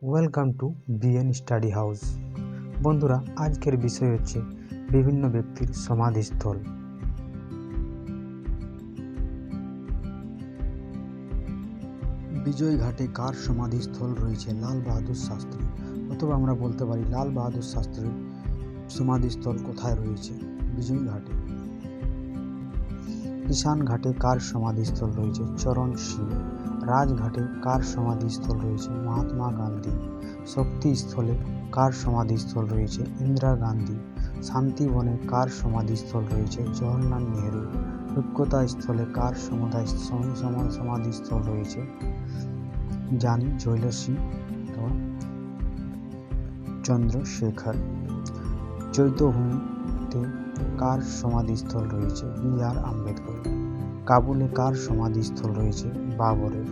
Welcome to BN study house. বন্ধুরা, আজকের বিষয় হচ্ছে বিভিন্ন ব্যক্তির সমাধিস্থল। বিজয় ঘাটে কার সমাধিস্থল রয়েছে? লাল বাহাদুর শাস্ত্রী, অথবা আমরা বলতে পারি লাল বাহাদুর শাস্ত্রীর সমাধিস্থল কোথায় রয়েছে? বিজয় ঘাটে। কিষান ঘাটে কার সমাধিস্থল রয়েছে? চরণ সিং। রাজঘাটে কার সমাধিস্থল রয়েছে? মহাত্মা গান্ধী। শক্তিস্থলে কার সমাধিস্থল রয়েছে? ইন্দিরা গান্ধী। শান্তিবনে কার সমাধিস্থল রয়েছে? জওহরলাল নেহেরু। ঐক্যতা স্থলে কার সমাধিস্থল রয়েছে? জানি জৈলসিং অথবা চন্দ্রশেখর। চৈত্যভূমিতে কার সমাধিস্থল রয়েছে? বি.আর. আম্বেদকর। কাবুলে কার সমাধিস্থল রয়েছে? বাবরের।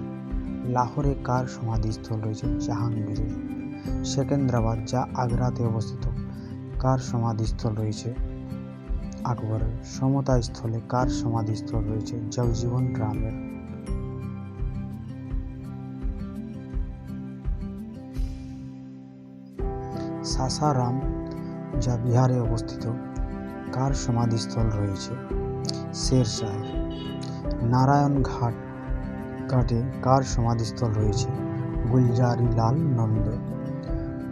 লাহোরে কার সমাধিস্থল রয়েছে? জাহাঙ্গীরের। সেকেন্দ্রাবাদ, যা আগ্রাতে অবস্থিত, কার সমাধিস্থল রয়েছে? আকবরের। সমতা স্থলে কার সমাধিস্থল রয়েছে? জগজীবন রামের। সাসারাম, যা বিহারে অবস্থিত, কার সমাধিস্থল রয়েছে? শের শাহের। নারায়ণ ঘাটে কার সমাধিস্থল রয়েছে? গুলজারিলাল নন্দ।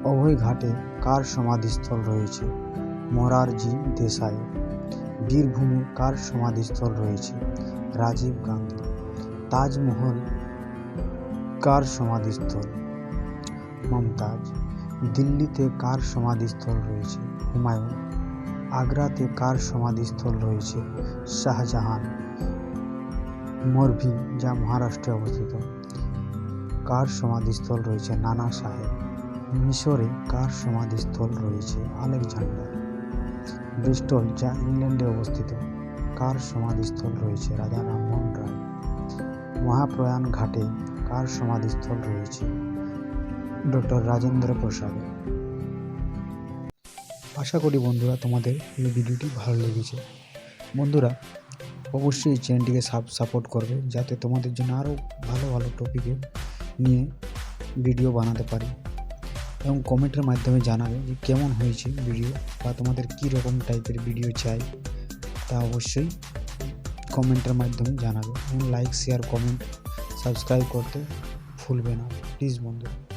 অভয় ঘাটে কার সমাধিস্থল রয়েছে? মোরারজি দেশাই। বীরভূমে কার সমাধিস্থল রয়েছে? রাজীব গান্ধী। তাজমহল কার সমাধিস্থল? মমতাজ। দিল্লিতে কার সমাধিস্থল রয়েছে? হুমায়ুন। আগ্রাতে কার সমাধিস্থল রয়েছে? শাহজাহান। মোরভি, যা মহারাষ্ট্রে অবস্থিত, কার সমাধিস্থল রয়েছে? নানা সাহেব। মিশরে কার সমাধিস্থল রয়েছে? আলেকজান্ডার। ব্রিস্টল, যা ইংল্যান্ডে অবস্থিত, কার সমাধিস্থল রয়েছে? রাজা রামমোহন রায়। মহাপ্রয়াণ ঘাটে কার সমাধিস্থল রয়েছে? ডক্টর রাজেন্দ্র প্রসাদ। আশা করি বন্ধুরা তোমাদের এই ভিডিওটি ভালো লেগেছে। বন্ধুরা, অবশ্যই এই চ্যানেলটিকে সাপোর্ট করবে, যাতে তোমাদের জন্য আরও ভালো ভালো টপিকে নিয়ে ভিডিও বানাতে পারি, এবং কমেন্টের মাধ্যমে জানাবে যে কেমন হয়েছে ভিডিও, বা তোমাদের কী রকম টাইপের ভিডিও চাই, তা অবশ্যই কমেন্টের মাধ্যমে জানাবে। এবং লাইক, শেয়ার, কমেন্ট, সাবস্ক্রাইব করতে ভুলবে না প্লিজ বন্ধুরা।